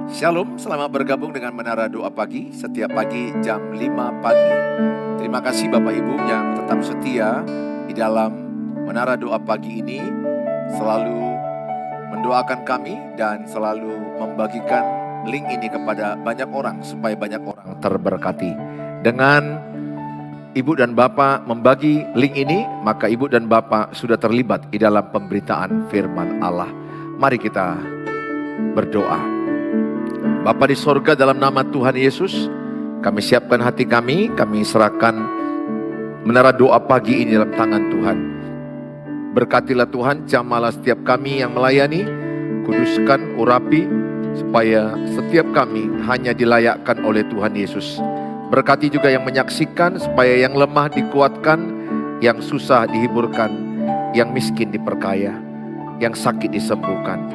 Shalom, selamat bergabung dengan Menara Doa Pagi setiap pagi jam 5 pagi. Terima kasih Bapak Ibu yang tetap setia di dalam Menara Doa Pagi ini, selalu mendoakan kami dan selalu membagikan link ini kepada banyak orang supaya banyak orang terberkati. Dengan Ibu dan Bapak membagi link ini, maka Ibu dan Bapak sudah terlibat di dalam pemberitaan firman Allah. Mari kita berdoa. Bapa di sorga, dalam nama Tuhan Yesus, kami siapkan hati kami serahkan Menara Doa Pagi ini dalam tangan Tuhan. Berkatilah Tuhan, jamalah setiap kami yang melayani, kuduskan, urapi, supaya setiap kami hanya dilayakkan oleh Tuhan Yesus. Berkati juga yang menyaksikan, supaya yang lemah dikuatkan, yang susah dihiburkan, yang miskin diperkaya, yang sakit disembuhkan.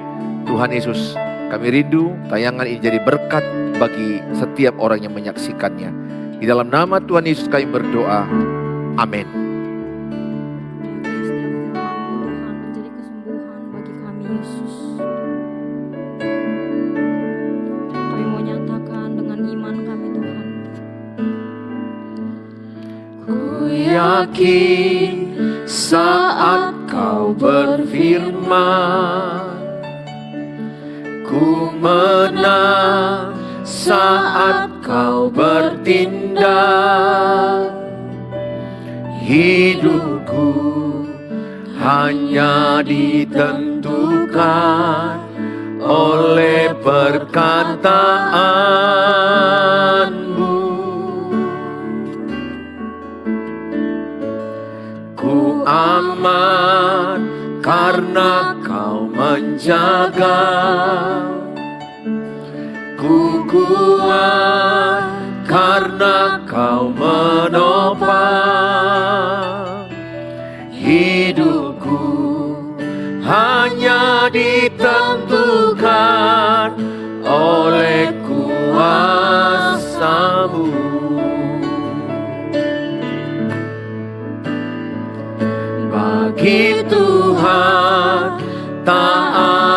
Tuhan Yesus, kami rindu tayangan ini jadi berkat bagi setiap orang yang menyaksikannya. Di dalam nama Tuhan Yesus kami berdoa. Amin. Tuhan menjadi kesembuhan bagi kami, Yesus. Kami mau nyatakan dengan iman kami, Tuhan. Ku yakin saat Kau berfirman, ku menang saat Kau bertindak. Hidupku hanya ditentukan oleh perkataan-Mu. Ku aman karena Kau menjaga. Ku kuat karena Kau menopang. Hidupku hanya ditentukan oleh kuasa-Mu. Bagi Tuhan tak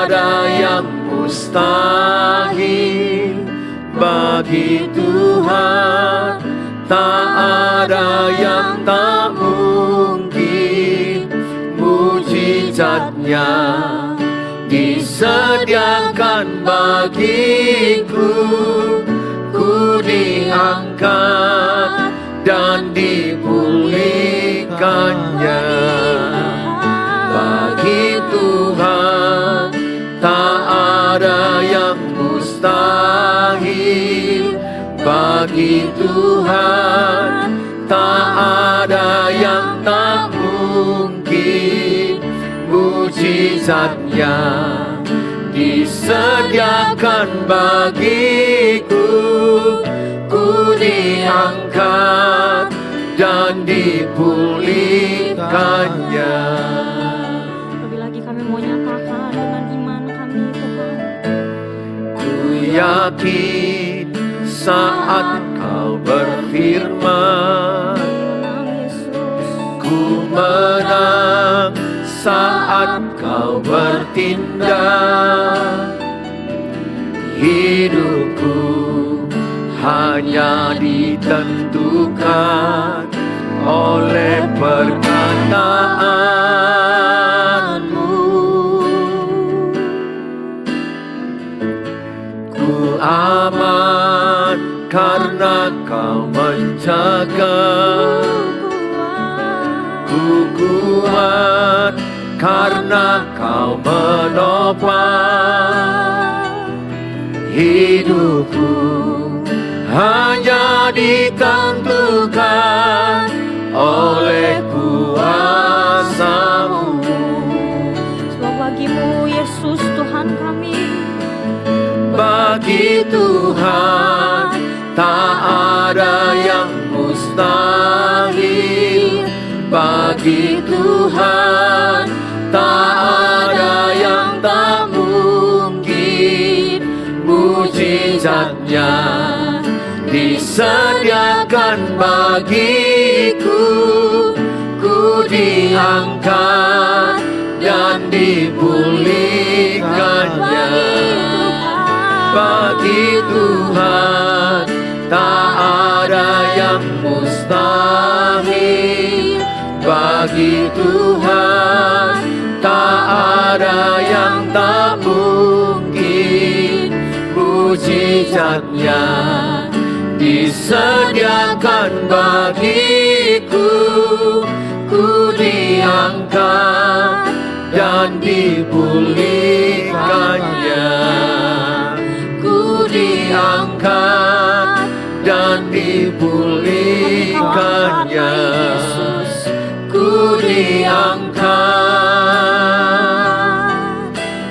ada yang mustahil. Bagi Tuhan tak ada yang tak mungkin. Mujizatnya disediakan bagiku. Ku diangkat dan dipulihkannya. Bagi Tuhan tak ada yang mustahil. Bagi Tuhan tak ada yang tak mungkin. Mujizatnya disediakan bagiku. Ku diangkat dan dipulihkannya. Lebih lagi kami mau nyatakan dengan iman kami, Tuhan. Ku yakin saat Kau berfirman, Menang, Yesus. ku menang saat Kau bertindak. Hidupku hanya ditentukan oleh perkataan-Mu. Ku aman karena Kau menjaga. Ku kuat karena Kau menopang. Hidupku hanya ditentukan oleh kuasa-Mu. Sebab bagi-Mu, Yesus, Tuhan kami. Bagi Tuhan tak ada yang mustahil. Bagi Tuhan tak ada yang tak mungkin. Mujizatnya disediakan bagiku. Ku diangkat dan dipulihkannya. bagi Tuhan tak ada yang mustahil. Bagi Tuhan tak ada yang tak mungkin. Mujizatnya disediakan bagiku. Ku diangkat dan dipulihkannya. Ku diangkat dan dipulihkannya. Ku diangkat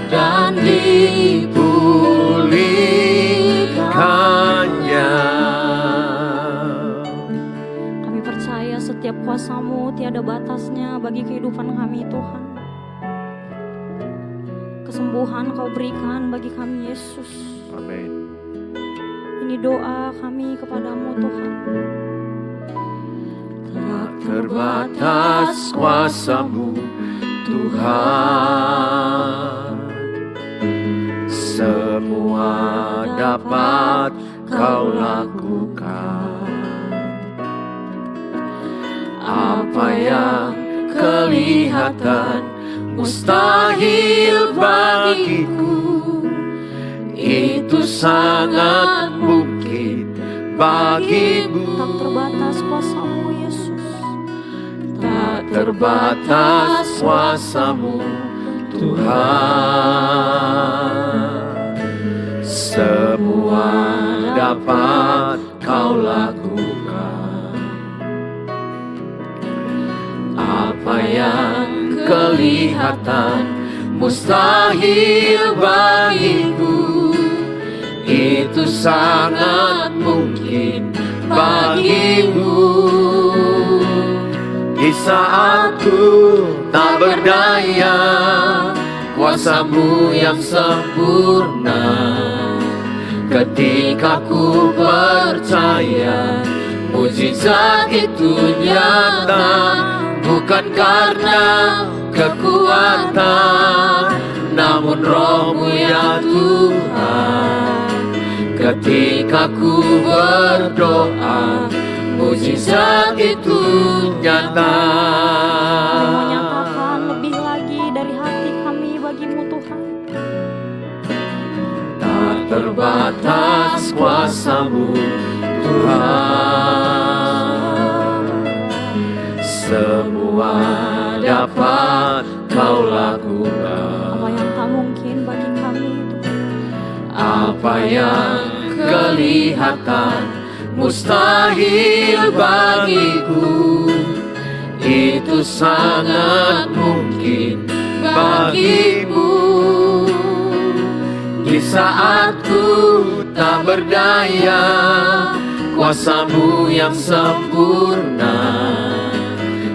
dan dipulihkannya. Kami percaya setiap kuasa-Mu tiada batasnya bagi kehidupan kami, Tuhan. Kesembuhan Kau berikan bagi kami, Yesus. Amin. Ini doa kami kepadamu, Tuhan. Tak terbatas kuasa-Mu, Tuhan. Semua dapat Kau lakukan. Apa yang kelihatan mustahil bagiku, itu sangat mungkin bagimu. Tak terbatas kuasa-Mu, Yesus. Tak terbatas kuasa-Mu, Tuhan. Semua dapat Kau lakukan. Apa yang kelihatan mustahil bagiku, itu sangat mungkin bagimu. Di saat ku tak berdaya, kuasa-Mu yang sempurna. Ketika ku percaya, mujizat itu nyata. Bukan karena kekuatan, namun Roh-Mu ya Tuhan. Ketika ku berdoa, mujizat itu nyata. Kami menyatakan lebih lagi dari hati kami bagimu, Tuhan. Tak terbatas kuasa-Mu, Tuhan. Semua dapat Kau lakukan. Apa yang tak mungkin bagi kami, Tuhan. Apa yang kelihatan mustahil bagiku, itu sangat mungkin bagimu. Di saat ku tak berdaya, kuasa-Mu yang sempurna.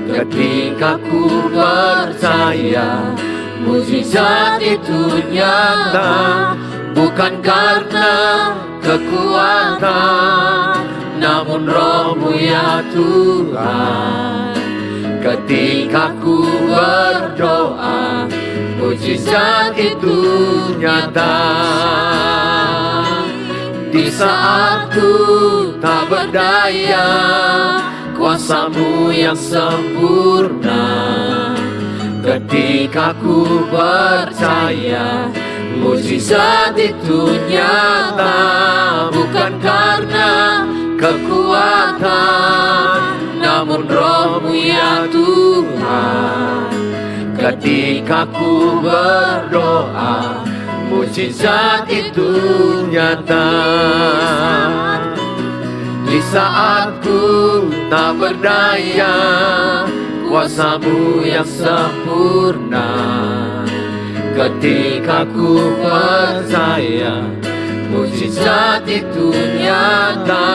Ketika ku percaya, mujizat itu nyata. Bukan karena kekuatan, namun Roh-Mu ya Tuhan. Ketika ku berdoa, mujizat itu nyata. Di saat ku tak berdaya, kuasa-Mu yang sempurna. Ketika ku percaya, mujizat itu nyata. Bukan karena kekuatan, namun Roh-Mu ya Tuhan. Ketika ku berdoa, mujizat itu nyata. Di saat ku tak berdaya, kuasa-Mu yang sempurna. Ketika ku percaya, mujizat itu nyata.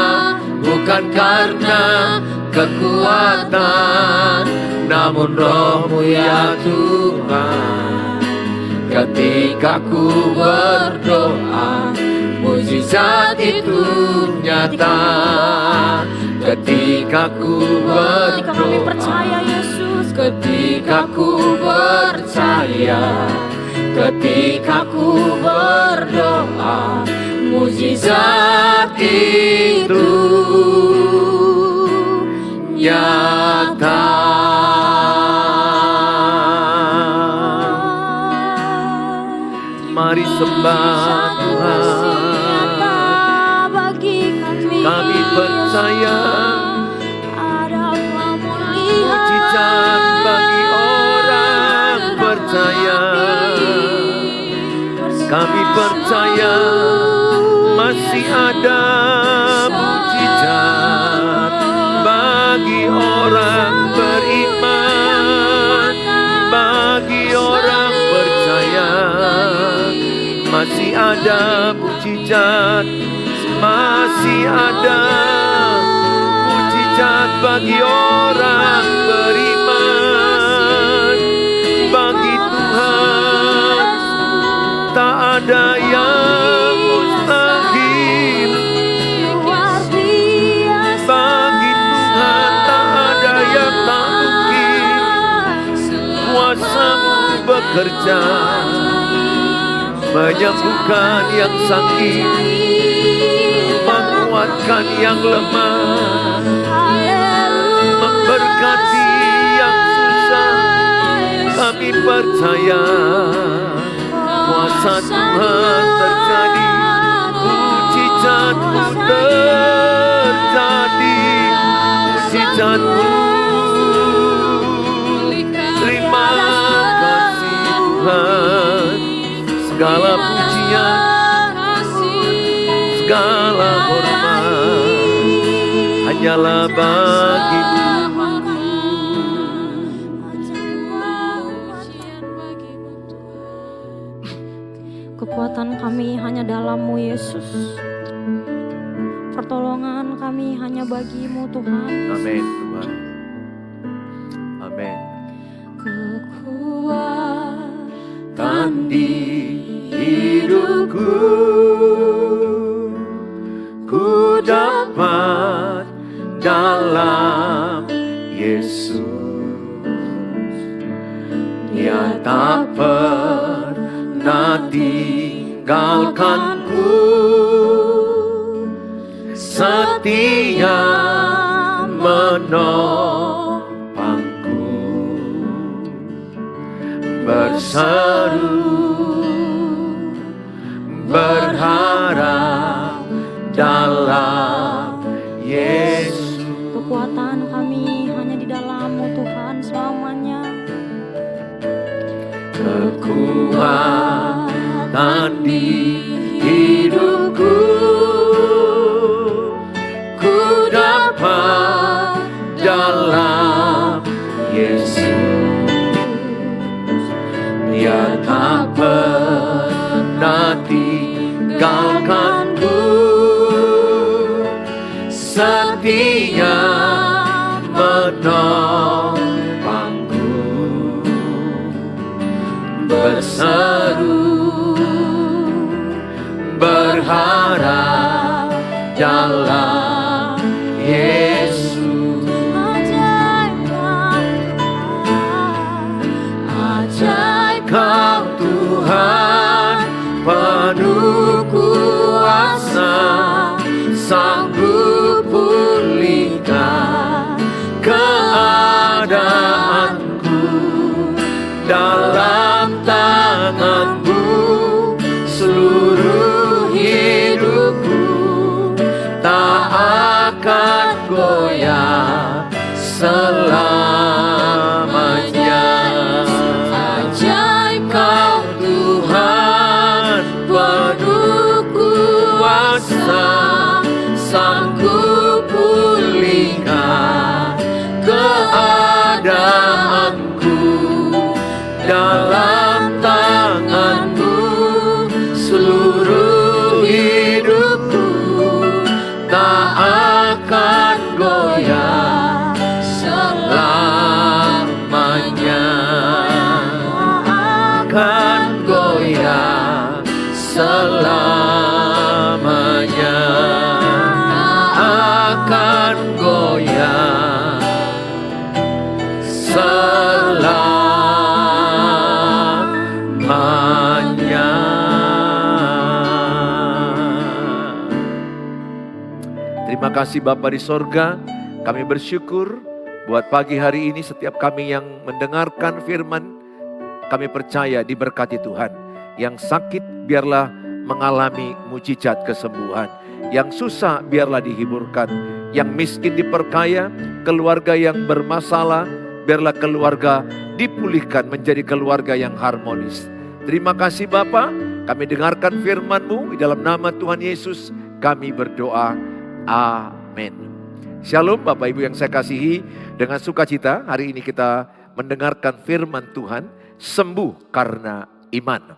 Bukan karena kekuatan, namun Roh-Mu ya Tuhan. Ketika ku berdoa, mujizat itu nyata. Ketika ku Ketika kami berdoa, percaya, Yesus. ketika ku percaya, ketika ku berdoa, mujizat itu nyata. Mari sembah Tuhan. Kami percaya mujizat bagi orang percaya. Kami percaya masih ada mujizat bagi orang beriman, bagi orang percaya. Masih ada mujizat, masih ada mujizat bagi orang beriman. Bagi Tuhan tak ada yang mustahil. Bagi Tuhan tak ada yang tak mungkin. Kuasa-Mu bekerja, menyembuhkan yang sakit, menguatkan yang lemah, memberkati yang susah. Kami percaya kuasa Tuhan terjadi, mujizat-Mu terjadi, mujizat-Mu. Terima kasih Tuhan. Segala pujian, segala hormat hanyalah bagi-Mu. Kekuatan kami hanya dalam-Mu Yesus. Pertolongan kami hanya bagi-Mu Tuhan. Amin Tuhan. Amin. Kekuatan Di hidupku ku dapat dalam Yesus. Dia tak pernah tinggalkanku, setia menopangku, berseru berharap dalam Yesus. Kekuatan kami hanya di dalam-Mu Tuhan selamanya. Kekuatan di hidupku ku dapat dalam Yesus. Dia tak pernah tinggalkanku, setia menopangku, berseru berharap dalam Yesus. Ajaib Kau Tuhan, penuh kuasa, sanggup pulihkan keadaanku. Dalam tangan-Mu seluruh hidupku, tak Terima kasih Bapa di sorga, kami bersyukur buat pagi hari ini setiap kami yang mendengarkan firman, kami percaya diberkati Tuhan. Yang sakit biarlah mengalami mujizat kesembuhan. Yang susah biarlah dihiburkan. Yang miskin diperkaya, keluarga yang bermasalah biarlah keluarga dipulihkan menjadi keluarga yang harmonis. Terima kasih Bapa, kami dengarkan firman-Mu di dalam nama Tuhan Yesus kami berdoa. Amin. Shalom Bapak Ibu yang saya kasihi, dengan sukacita hari ini kita mendengarkan firman Tuhan, sembuh karena iman.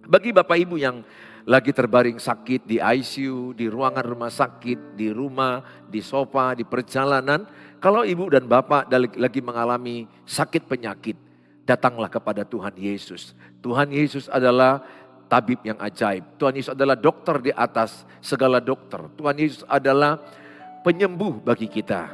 Bagi Bapak Ibu yang lagi terbaring sakit di ICU, di ruangan rumah sakit, di rumah, di sofa, di perjalanan, kalau Ibu dan Bapak lagi mengalami sakit penyakit, datanglah kepada Tuhan Yesus. Tuhan Yesus adalah tabib yang ajaib. Tuhan Yesus adalah dokter di atas segala dokter. Tuhan Yesus adalah penyembuh bagi kita.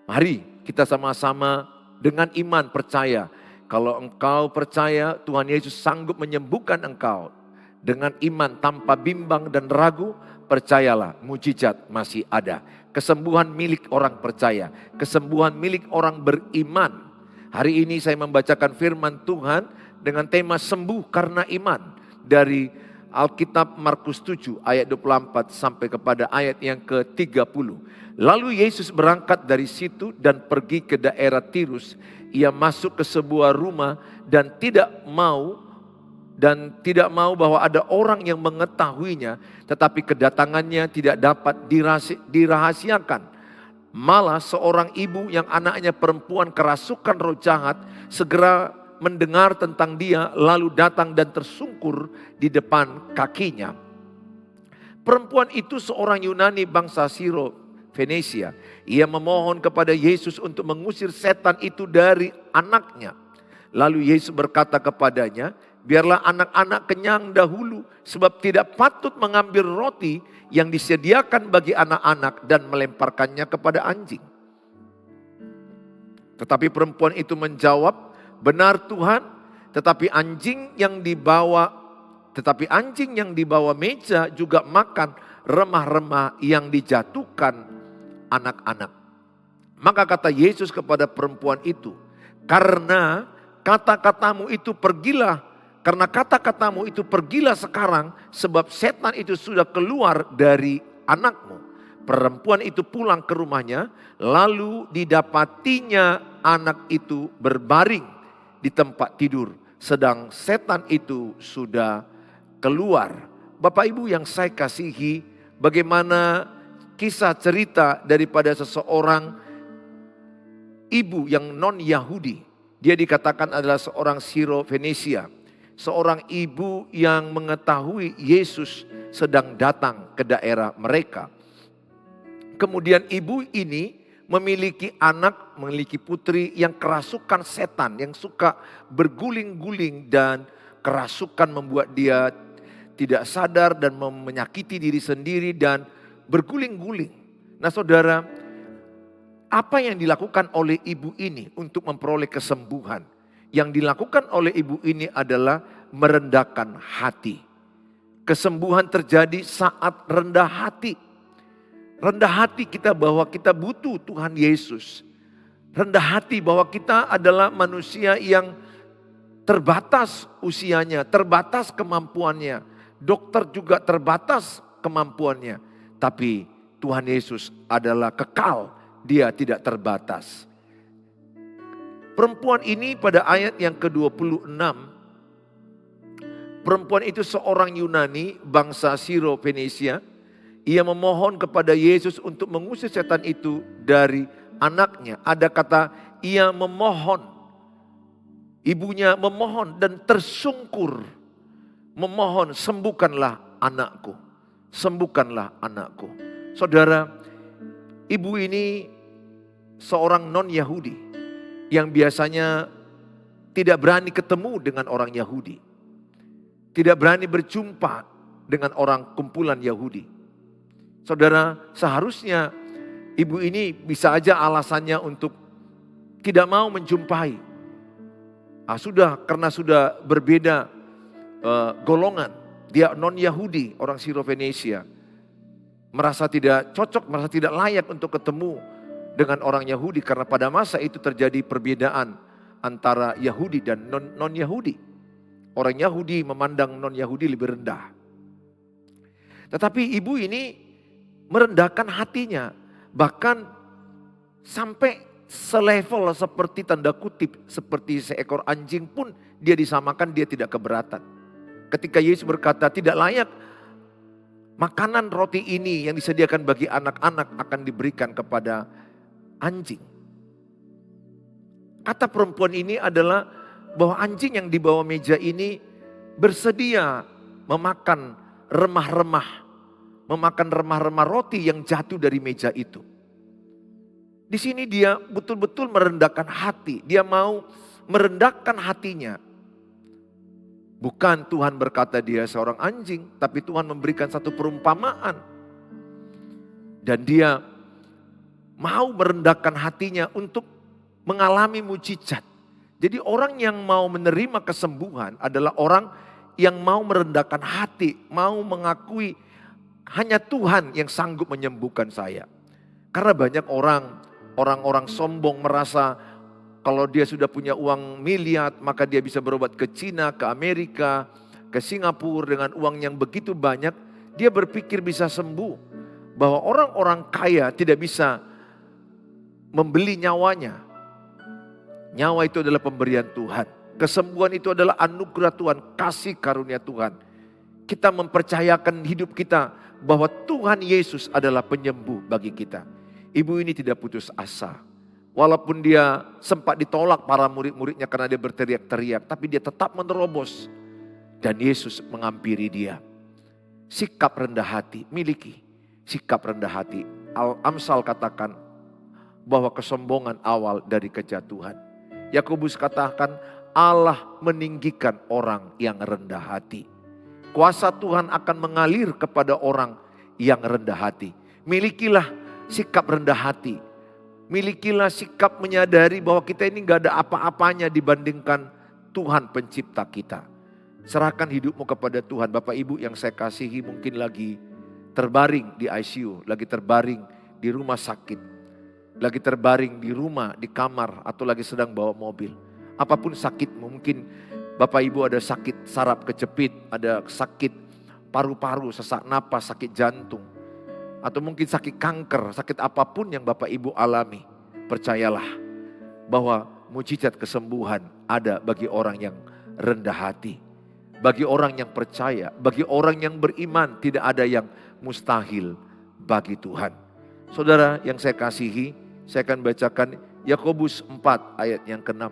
Mari kita sama-sama dengan iman percaya. Kalau engkau percaya Tuhan Yesus sanggup menyembuhkan engkau. Dengan iman tanpa bimbang dan ragu, percayalah mujizat masih ada. Kesembuhan milik orang percaya. Kesembuhan milik orang beriman. Hari ini saya membacakan firman Tuhan dengan tema sembuh karena iman. Dari Alkitab Markus 7 ayat 24 sampai kepada ayat yang ke-30. Lalu Yesus berangkat dari situ dan pergi ke daerah Tirus. Ia masuk ke sebuah rumah dan tidak mau bahwa ada orang yang mengetahuinya, tetapi kedatangannya tidak dapat dirahasiakan. Malah seorang ibu yang anaknya perempuan kerasukan roh jahat segera mendengar tentang dia, lalu datang dan tersungkur di depan kakinya. Perempuan itu seorang Yunani bangsa Siro Venesia. Ia memohon kepada Yesus untuk mengusir setan itu dari anaknya. Lalu Yesus berkata kepadanya, biarlah anak-anak kenyang dahulu, sebab tidak patut mengambil roti yang disediakan bagi anak-anak dan melemparkannya kepada anjing. Tetapi perempuan itu menjawab, benar Tuhan, tetapi anjing yang dibawa meja juga makan remah-remah yang dijatuhkan anak-anak. Maka kata Yesus kepada perempuan itu, karena kata-katamu itu pergilah sekarang, sebab setan itu sudah keluar dari anakmu. Perempuan itu pulang ke rumahnya, lalu didapatinya anak itu berbaring di tempat tidur, sedang setan itu sudah keluar. Bapak Ibu yang saya kasihi, bagaimana kisah cerita daripada seseorang ibu yang non-Yahudi. Dia dikatakan adalah seorang Siro Venesia. Seorang ibu yang mengetahui Yesus sedang datang ke daerah mereka. Kemudian ibu ini memiliki putri yang kerasukan setan, yang suka berguling-guling dan kerasukan membuat dia tidak sadar dan menyakiti diri sendiri dan berguling-guling. Nah saudara, apa yang dilakukan oleh ibu ini untuk memperoleh kesembuhan? Yang dilakukan oleh ibu ini adalah merendahkan hati. Kesembuhan terjadi saat rendah hati. Rendah hati kita bahwa kita butuh Tuhan Yesus. Rendah hati bahwa kita adalah manusia yang terbatas usianya, terbatas kemampuannya. Dokter juga terbatas kemampuannya. Tapi Tuhan Yesus adalah kekal, dia tidak terbatas. Perempuan ini pada ayat yang ke-26, perempuan itu seorang Yunani bangsa Siro Venesia. Ia memohon kepada Yesus untuk mengusir setan itu dari anaknya. Ada kata ia memohon. Ibunya memohon dan tersungkur. Memohon, sembuhkanlah anakku. Sembuhkanlah anakku. Saudara, ibu ini seorang non-Yahudi yang biasanya tidak berani ketemu dengan orang Yahudi. Tidak berani berjumpa dengan orang kumpulan Yahudi. Saudara, seharusnya ibu ini bisa aja alasannya untuk tidak mau menjumpai. Karena sudah berbeda golongan. Dia non-Yahudi, orang Siro Venesia. merasa tidak cocok, merasa tidak layak untuk ketemu dengan orang Yahudi. Karena pada masa itu terjadi perbedaan antara Yahudi dan non-Yahudi. Orang Yahudi memandang non-Yahudi lebih rendah. Tetapi ibu ini merendahkan hatinya. Bahkan sampai selevel seperti tanda kutip, seperti seekor anjing pun dia disamakan, dia tidak keberatan. Ketika Yesus berkata tidak layak makanan roti ini yang disediakan bagi anak-anak akan diberikan kepada anjing. Kata perempuan ini adalah bahwa anjing yang di bawah meja ini bersedia memakan remah-remah roti yang jatuh dari meja itu. Di sini dia betul-betul merendahkan hati. Dia mau merendahkan hatinya. Bukan Tuhan berkata dia seorang anjing, tapi Tuhan memberikan satu perumpamaan. Dan dia mau merendahkan hatinya untuk mengalami mujizat. Jadi orang yang mau menerima kesembuhan adalah orang yang mau merendahkan hati, mau mengakui hanya Tuhan yang sanggup menyembuhkan saya. Karena banyak orang-orang sombong merasa kalau dia sudah punya uang miliar, maka dia bisa berobat ke Cina, ke Amerika, ke Singapura dengan uang yang begitu banyak. Dia berpikir bisa sembuh. Bahwa orang-orang kaya tidak bisa membeli nyawanya. Nyawa itu adalah pemberian Tuhan. Kesembuhan itu adalah anugerah Tuhan, kasih karunia Tuhan. Kita mempercayakan hidup kita bahwa Tuhan Yesus adalah penyembuh bagi kita. Ibu ini tidak putus asa. Walaupun dia sempat ditolak para murid-muridnya karena dia berteriak-teriak. Tapi dia tetap menerobos. Dan Yesus menghampiri dia. Sikap rendah hati, miliki. Sikap rendah hati. Amsal katakan bahwa kesombongan awal dari kejatuhan. Yakobus katakan Allah meninggikan orang yang rendah hati. Kuasa Tuhan akan mengalir kepada orang yang rendah hati. Milikilah sikap rendah hati. Milikilah sikap menyadari bahwa kita ini gak ada apa-apanya dibandingkan Tuhan pencipta kita. Serahkan hidupmu kepada Tuhan. Bapak Ibu yang saya kasihi mungkin lagi terbaring di ICU, lagi terbaring di rumah sakit, lagi terbaring di rumah, di kamar, atau lagi sedang bawa mobil. Apapun sakitmu, mungkin Bapak Ibu ada sakit saraf kejepit, ada sakit paru-paru, sesak napas, sakit jantung. Atau mungkin sakit kanker, sakit apapun yang Bapak Ibu alami. Percayalah bahwa mujizat kesembuhan ada bagi orang yang rendah hati. Bagi orang yang percaya, bagi orang yang beriman, tidak ada yang mustahil bagi Tuhan. Saudara yang saya kasihi, saya akan bacakan Yakobus 4 ayat yang ke-6.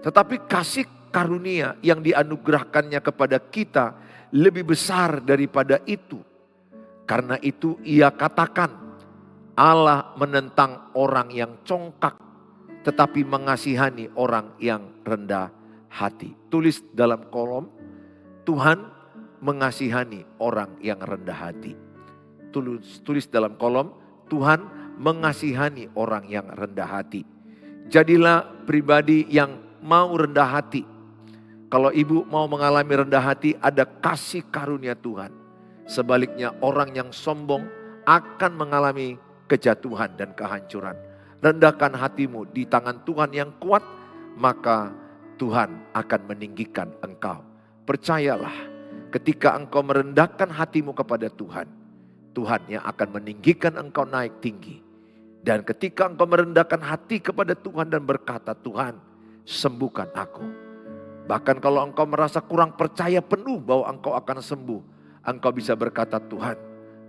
Tetapi kasih karunia yang dianugerahkannya kepada kita lebih besar daripada itu. Karena itu ia katakan, Allah menentang orang yang congkak, tetapi mengasihani orang yang rendah hati. Tulis dalam kolom, Tuhan mengasihani orang yang rendah hati. Tulis dalam kolom, Tuhan mengasihani orang yang rendah hati. Jadilah pribadi yang mau rendah hati. Kalau ibu mau mengalami rendah hati, ada kasih karunia Tuhan. Sebaliknya orang yang sombong akan mengalami kejatuhan dan kehancuran. Rendahkan hatimu di tangan Tuhan yang kuat, maka Tuhan akan meninggikan engkau. Percayalah, ketika engkau merendahkan hatimu kepada Tuhan, Tuhan yang akan meninggikan engkau naik tinggi. Dan ketika engkau merendahkan hati kepada Tuhan dan berkata, Tuhan sembuhkan aku. Bahkan kalau engkau merasa kurang percaya penuh bahwa engkau akan sembuh, engkau bisa berkata, Tuhan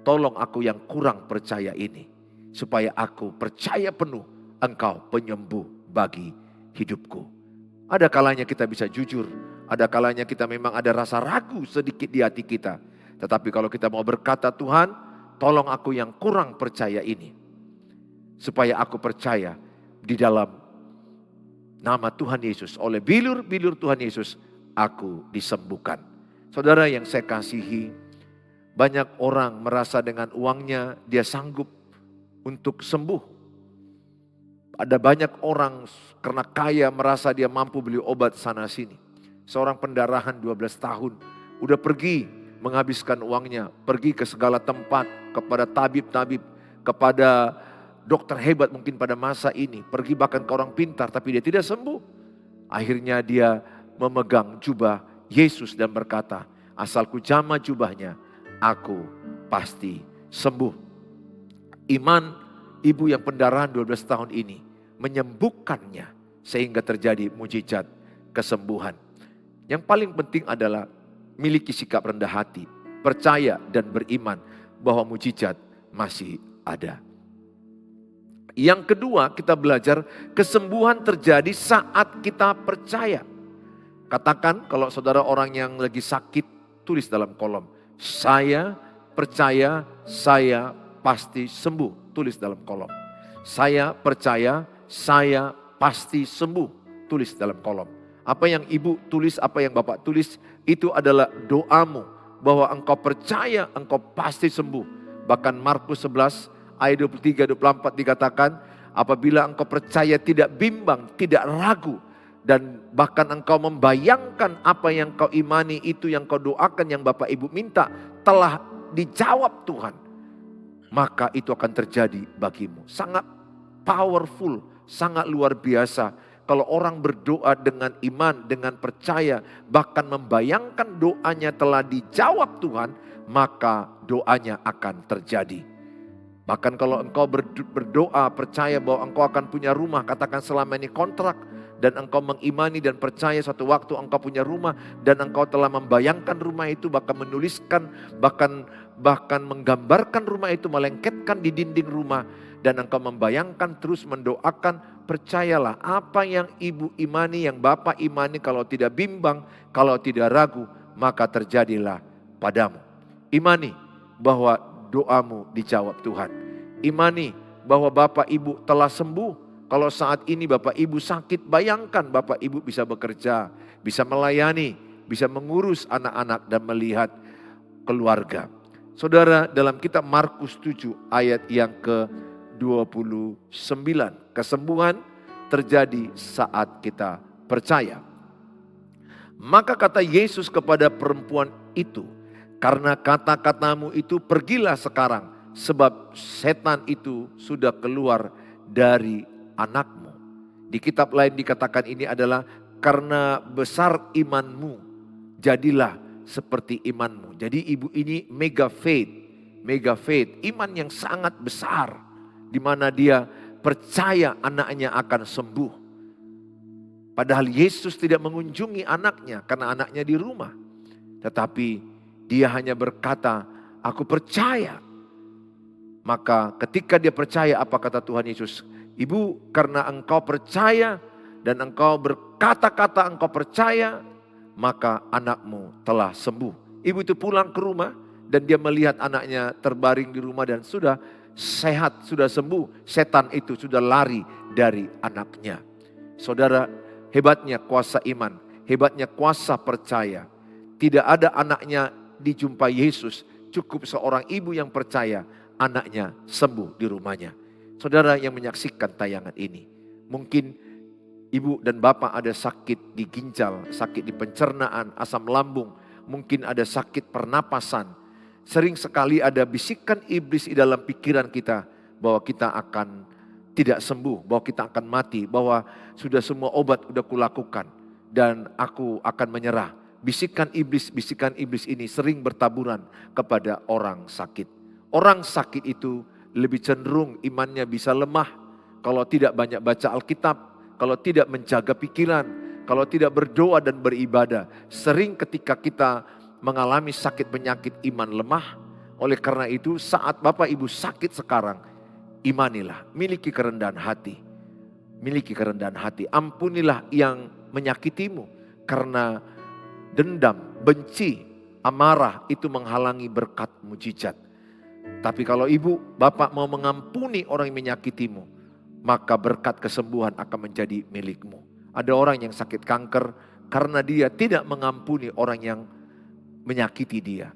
tolong aku yang kurang percaya ini. Supaya aku percaya penuh engkau penyembuh bagi hidupku. Ada kalanya kita bisa jujur. Ada kalanya kita memang ada rasa ragu sedikit di hati kita. Tetapi kalau kita mau berkata, Tuhan tolong aku yang kurang percaya ini. Supaya aku percaya di dalam nama Tuhan Yesus. Oleh bilur-bilur Tuhan Yesus aku disembuhkan. Saudara yang saya kasihi, banyak orang merasa dengan uangnya dia sanggup untuk sembuh. Ada banyak orang karena kaya merasa dia mampu beli obat sana sini. Seorang pendarahan 12 tahun udah pergi menghabiskan uangnya, pergi ke segala tempat, kepada tabib-tabib, kepada dokter hebat mungkin pada masa ini, pergi bahkan ke orang pintar, tapi dia tidak sembuh. Akhirnya dia memegang jubah Yesus dan berkata, asal ku jamah jubahnya, aku pasti sembuh. Iman ibu yang pendarahan 12 tahun ini menyembuhkannya sehingga terjadi mujizat kesembuhan. Yang paling penting adalah miliki sikap rendah hati, percaya dan beriman bahwa mujizat masih ada. Yang kedua, kita belajar kesembuhan terjadi saat kita percaya. Katakan kalau saudara orang yang lagi sakit, tulis dalam kolom, saya percaya saya pasti sembuh. Tulis dalam kolom. Saya percaya saya pasti sembuh. Tulis dalam kolom. Apa yang ibu tulis, apa yang bapak tulis, itu adalah doamu. Bahwa engkau percaya engkau pasti sembuh. Bahkan Markus 11 ayat 23-24 dikatakan, apabila engkau percaya tidak bimbang, tidak ragu. Dan bahkan engkau membayangkan apa yang kau imani itu yang kau doakan, yang bapak ibu minta telah dijawab Tuhan. Maka itu akan terjadi bagimu. Sangat powerful, sangat luar biasa. Kalau orang berdoa dengan iman, dengan percaya, bahkan membayangkan doanya telah dijawab Tuhan, maka doanya akan terjadi. Bahkan kalau engkau berdoa, percaya bahwa engkau akan punya rumah, katakan selama ini kontrak, dan engkau mengimani dan percaya suatu waktu engkau punya rumah, dan engkau telah membayangkan rumah itu, bahkan menuliskan, bahkan menggambarkan rumah itu, melengketkan di dinding rumah, dan engkau membayangkan terus mendoakan, percayalah apa yang ibu imani, yang bapak imani, kalau tidak bimbang, kalau tidak ragu, maka terjadilah padamu. Imani bahwa doamu dijawab Tuhan. Imani bahwa bapak ibu telah sembuh. Kalau saat ini bapak ibu sakit, bayangkan bapak ibu bisa bekerja, bisa melayani, bisa mengurus anak-anak dan melihat keluarga. Saudara, dalam kitab Markus 7 ayat yang ke-29, kesembuhan terjadi saat kita percaya. Maka kata Yesus kepada perempuan itu, karena kata-katamu itu pergilah sekarang, sebab setan itu sudah keluar dari anakmu. Di kitab lain dikatakan ini adalah karena besar imanmu, jadilah seperti imanmu. Jadi ibu ini mega faith, iman yang sangat besar, di mana dia percaya anaknya akan sembuh. Padahal Yesus tidak mengunjungi anaknya karena anaknya di rumah, tetapi dia hanya berkata, aku percaya. Maka ketika dia percaya, apa kata Tuhan Yesus? Ibu, karena engkau percaya dan engkau berkata-kata engkau percaya, maka anakmu telah sembuh. Ibu itu pulang ke rumah dan dia melihat anaknya terbaring di rumah dan sudah sehat, sudah sembuh. Setan itu sudah lari dari anaknya. Saudara, hebatnya kuasa iman, hebatnya kuasa percaya. Tidak ada anaknya dijumpai Yesus, cukup seorang ibu yang percaya anaknya sembuh di rumahnya. Saudara yang menyaksikan tayangan ini, mungkin ibu dan bapak ada sakit di ginjal, sakit di pencernaan, asam lambung, mungkin ada sakit pernapasan. Sering sekali ada bisikan iblis di dalam pikiran kita bahwa kita akan tidak sembuh, bahwa kita akan mati, bahwa sudah semua obat sudah kulakukan dan aku akan menyerah. Bisikan iblis ini sering bertaburan kepada orang sakit. Orang sakit itu lebih cenderung imannya bisa lemah kalau tidak banyak baca Alkitab, kalau tidak menjaga pikiran, kalau tidak berdoa dan beribadah. Sering ketika kita mengalami sakit penyakit iman lemah. Oleh karena itu saat Bapak Ibu sakit sekarang, imanilah, miliki kerendahan hati. Miliki kerendahan hati, ampunilah yang menyakitimu karena dendam, benci, amarah itu menghalangi berkat mujizat. Tapi kalau ibu, bapak mau mengampuni orang yang menyakitimu, maka berkat kesembuhan akan menjadi milikmu. Ada orang yang sakit kanker karena dia tidak mengampuni orang yang menyakiti dia.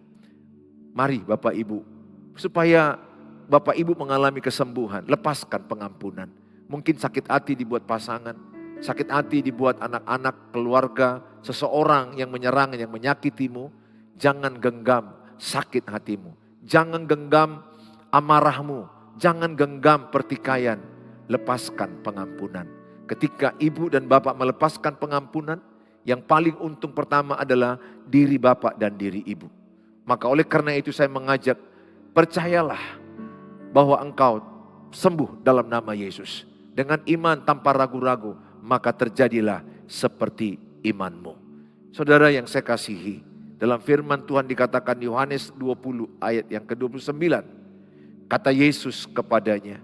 Mari bapak ibu, supaya bapak ibu mengalami kesembuhan, lepaskan pengampunan. Mungkin sakit hati dibuat pasangan, sakit hati dibuat anak-anak, keluarga, seseorang yang menyerang, yang menyakitimu. Jangan genggam sakit hatimu. Jangan genggam amarahmu. Jangan genggam pertikaian. Lepaskan pengampunan. Ketika ibu dan bapak melepaskan pengampunan, yang paling untung pertama adalah diri bapak dan diri ibu. Maka oleh karena itu saya mengajak, percayalah bahwa engkau sembuh dalam nama Yesus. Dengan iman tanpa ragu-ragu, maka terjadilah seperti imanmu. Saudara yang saya kasihi, dalam firman Tuhan dikatakan Yohanes 20 ayat yang ke-29. Kata Yesus kepadanya,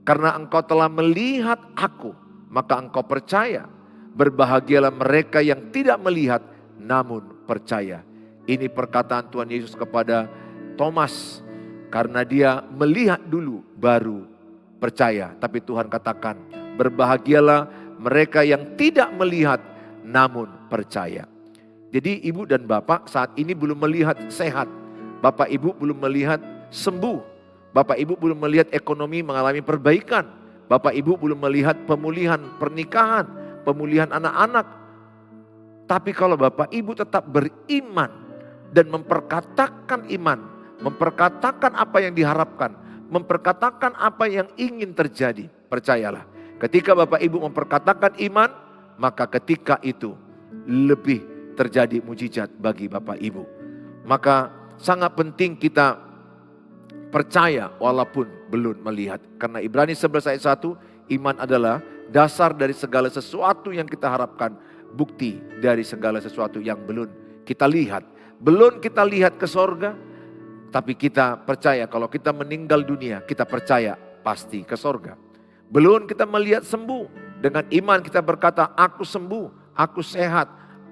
karena engkau telah melihat aku, maka engkau percaya. Berbahagialah mereka yang tidak melihat namun percaya. Ini perkataan Tuhan Yesus kepada Thomas. Karena dia melihat dulu baru percaya. Tapi Tuhan katakan, berbahagialah mereka yang tidak melihat namun percaya. Jadi ibu dan bapak saat ini belum melihat sehat. Bapak ibu belum melihat sembuh. Bapak ibu belum melihat ekonomi mengalami perbaikan. Bapak ibu belum melihat pemulihan pernikahan, pemulihan anak-anak. Tapi kalau bapak ibu tetap beriman dan memperkatakan iman, memperkatakan apa yang diharapkan, memperkatakan apa yang ingin terjadi, percayalah. Ketika bapak ibu memperkatakan iman, maka ketika itu lebih terjadi mujizat bagi bapak ibu. Maka sangat penting kita percaya walaupun belum melihat. Karena Ibrani 11 ayat 1, iman adalah dasar dari segala sesuatu yang kita harapkan, bukti dari segala sesuatu yang belum kita lihat. Belum kita lihat ke sorga, tapi kita percaya kalau kita meninggal dunia, kita percaya pasti ke sorga. Belum kita melihat sembuh, dengan iman kita berkata, aku sembuh, aku sehat,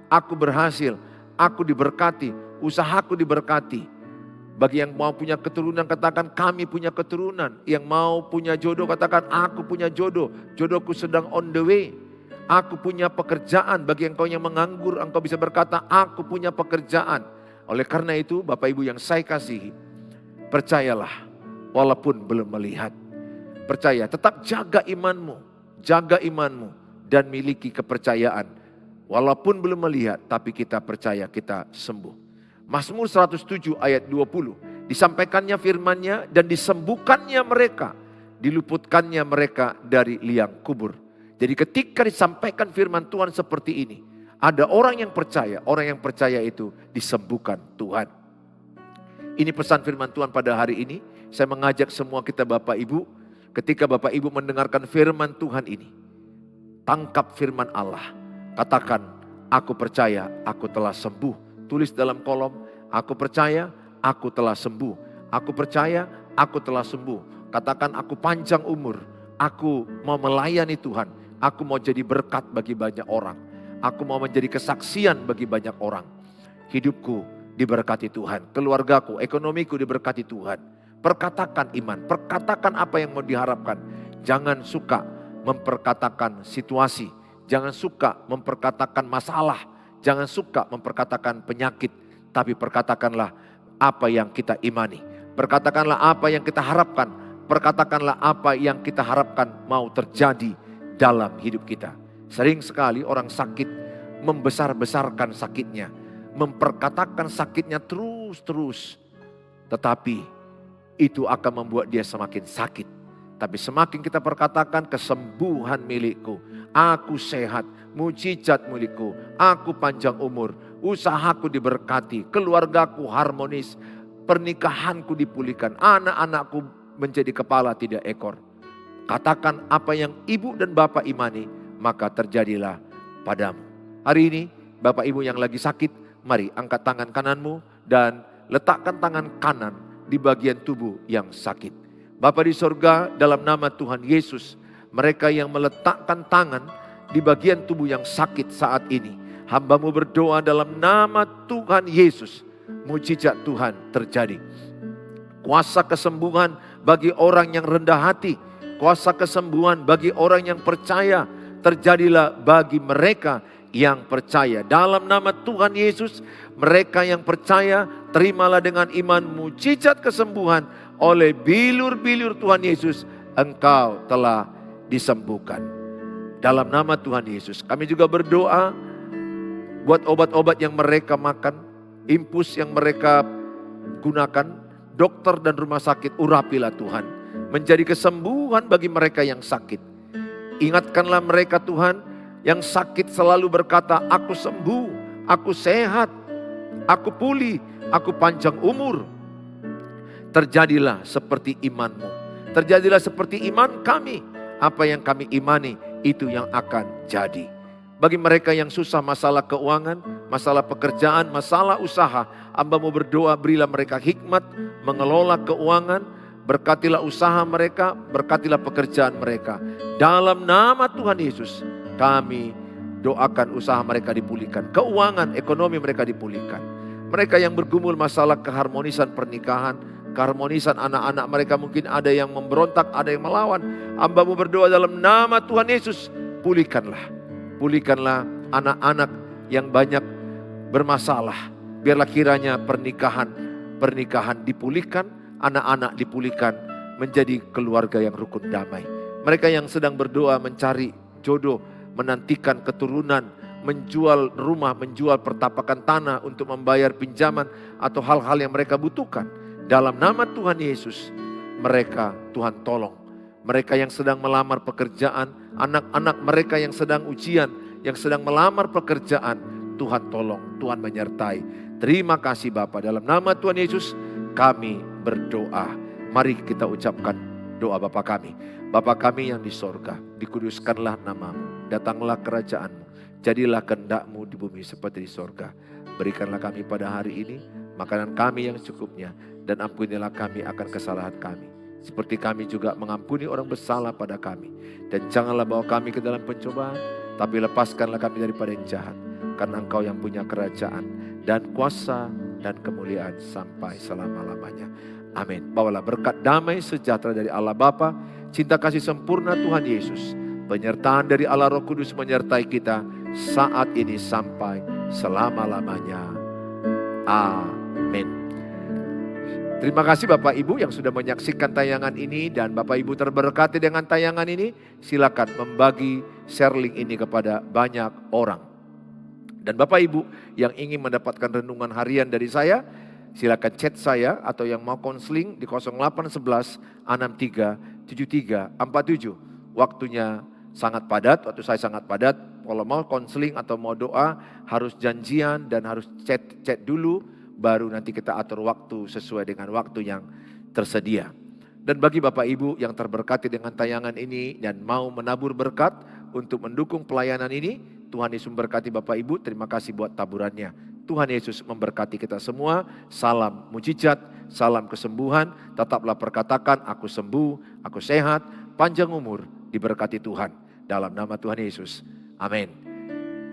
aku berhasil, aku diberkati, usahaku diberkati. Bagi yang mau punya keturunan katakan kami punya keturunan. Yang mau punya jodoh katakan aku punya jodoh. Jodohku sedang on the way. Aku punya pekerjaan. Bagi engkau yang menganggur engkau bisa berkata aku punya pekerjaan. Oleh karena itu Bapak Ibu yang saya kasihi, percayalah walaupun belum melihat. Percaya, tetap jaga imanmu. Jaga imanmu dan miliki kepercayaan. Walaupun belum melihat, tapi kita percaya kita sembuh. Mazmur 107 ayat 20. Disampaikannya firman-Nya dan disembuhkannya mereka. Diluputkannya mereka dari liang kubur. Jadi ketika disampaikan firman Tuhan seperti ini, ada orang yang percaya. Orang yang percaya itu disembuhkan Tuhan. Ini pesan firman Tuhan pada hari ini. Saya mengajak semua kita Bapak Ibu. Ketika Bapak Ibu mendengarkan firman Tuhan ini, tangkap firman Allah. Katakan, aku percaya aku telah sembuh. Tulis dalam kolom, aku percaya aku telah sembuh. Aku percaya aku telah sembuh. Katakan aku panjang umur. Aku mau melayani Tuhan. Aku mau jadi berkat bagi banyak orang. Aku mau menjadi kesaksian bagi banyak orang. Hidupku diberkati Tuhan. Keluargaku, ekonomiku diberkati Tuhan. Perkatakan iman. Perkatakan apa yang mau diharapkan. Jangan suka memperkatakan situasi. Jangan suka memperkatakan masalah. Jangan suka memperkatakan penyakit, tapi perkatakanlah apa yang kita imani. Perkatakanlah apa yang kita harapkan. Perkatakanlah apa yang kita harapkan mau terjadi dalam hidup kita. Sering sekali orang sakit membesar-besarkan sakitnya. Memperkatakan sakitnya terus-terus. Tetapi itu akan membuat dia semakin sakit. Tapi semakin kita perkatakan kesembuhan milikku, aku sehat, mujizat milikku, aku panjang umur, usahaku diberkati, keluargaku harmonis, pernikahanku dipulihkan, anak-anakku menjadi kepala tidak ekor. Katakan apa yang ibu dan bapak imani, maka terjadilah padamu. Hari ini bapak ibu yang lagi sakit, mari angkat tangan kananmu dan letakkan tangan kanan di bagian tubuh yang sakit. Bapa di sorga, dalam nama Tuhan Yesus, mereka yang meletakkan tangan di bagian tubuh yang sakit saat ini, hamba-Mu berdoa dalam nama Tuhan Yesus, mujizat Tuhan terjadi. Kuasa kesembuhan bagi orang yang rendah hati, kuasa kesembuhan bagi orang yang percaya, terjadilah bagi mereka yang percaya. Dalam nama Tuhan Yesus, mereka yang percaya, terimalah dengan iman mujizat kesembuhan. Oleh bilur-bilur Tuhan Yesus, engkau telah disembuhkan. Dalam nama Tuhan Yesus, kami juga berdoa buat obat-obat yang mereka makan. Impus yang mereka gunakan, dokter dan rumah sakit, urapilah Tuhan. Menjadi kesembuhan bagi mereka yang sakit. Ingatkanlah mereka Tuhan, yang sakit selalu berkata, aku sembuh, aku sehat, aku pulih, aku panjang umur. Terjadilah seperti imanmu. Terjadilah seperti iman kami. Apa yang kami imani, itu yang akan jadi. Bagi mereka yang susah masalah keuangan, masalah pekerjaan, masalah usaha, hamba-Mu berdoa berilah mereka hikmat mengelola keuangan, berkatilah usaha mereka, berkatilah pekerjaan mereka. Dalam nama Tuhan Yesus, kami doakan usaha mereka dipulihkan, keuangan, ekonomi mereka dipulihkan. Mereka yang bergumul masalah keharmonisan pernikahan, keharmonisan anak-anak mereka, mungkin ada yang memberontak, ada yang melawan. Hamba-Mu berdoa dalam nama Tuhan Yesus, pulihkanlah. Pulihkanlah anak-anak yang banyak bermasalah. Biarlah kiranya pernikahan dipulihkan, anak-anak dipulihkan, menjadi keluarga yang rukun damai. Mereka yang sedang berdoa mencari jodoh, menantikan keturunan, menjual rumah, menjual pertapakan tanah untuk membayar pinjaman atau hal-hal yang mereka butuhkan. Dalam nama Tuhan Yesus, mereka Tuhan tolong. Mereka yang sedang melamar pekerjaan, anak-anak mereka yang sedang ujian, yang sedang melamar pekerjaan, Tuhan tolong, Tuhan menyertai. Terima kasih Bapa, dalam nama Tuhan Yesus kami berdoa. Mari kita ucapkan doa Bapa kami. Bapa kami yang di sorga, dikuduskanlah nama-Mu, datanglah kerajaan-Mu, jadilah kehendak-Mu di bumi seperti di sorga. Berikanlah kami pada hari ini makanan kami yang secukupnya, dan ampunilah kami akan kesalahan kami, seperti kami juga mengampuni orang bersalah pada kami. Dan janganlah bawa kami ke dalam pencobaan, tapi lepaskanlah kami daripada yang jahat. Karena Engkau yang punya kerajaan dan kuasa dan kemuliaan sampai selama-lamanya. Amin. Bawalah berkat damai sejahtera dari Allah Bapa, cinta kasih sempurna Tuhan Yesus, penyertaan dari Allah Roh Kudus menyertai kita saat ini sampai selama-lamanya. Amin. Terima kasih Bapak Ibu yang sudah menyaksikan tayangan ini, dan Bapak Ibu terberkati dengan tayangan ini. Silakan membagi share link ini kepada banyak orang. Dan Bapak Ibu yang ingin mendapatkan renungan harian dari saya, silakan chat saya, atau yang mau konseling di 0811 63 73 47. Waktunya sangat padat, waktu saya sangat padat. Kalau mau konseling atau mau doa harus janjian dan harus chat dulu, baru nanti kita atur waktu sesuai dengan waktu yang tersedia. Dan bagi Bapak Ibu yang terberkati dengan tayangan ini dan mau menabur berkat untuk mendukung pelayanan ini, Tuhan Yesus memberkati Bapak Ibu. Terima kasih buat taburannya. Tuhan Yesus memberkati kita semua. Salam mujizat, salam kesembuhan. Tetaplah perkatakan, aku sembuh, aku sehat, panjang umur, diberkati Tuhan. Dalam nama Tuhan Yesus. Amin.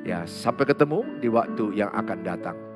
Ya, sampai ketemu di waktu yang akan datang.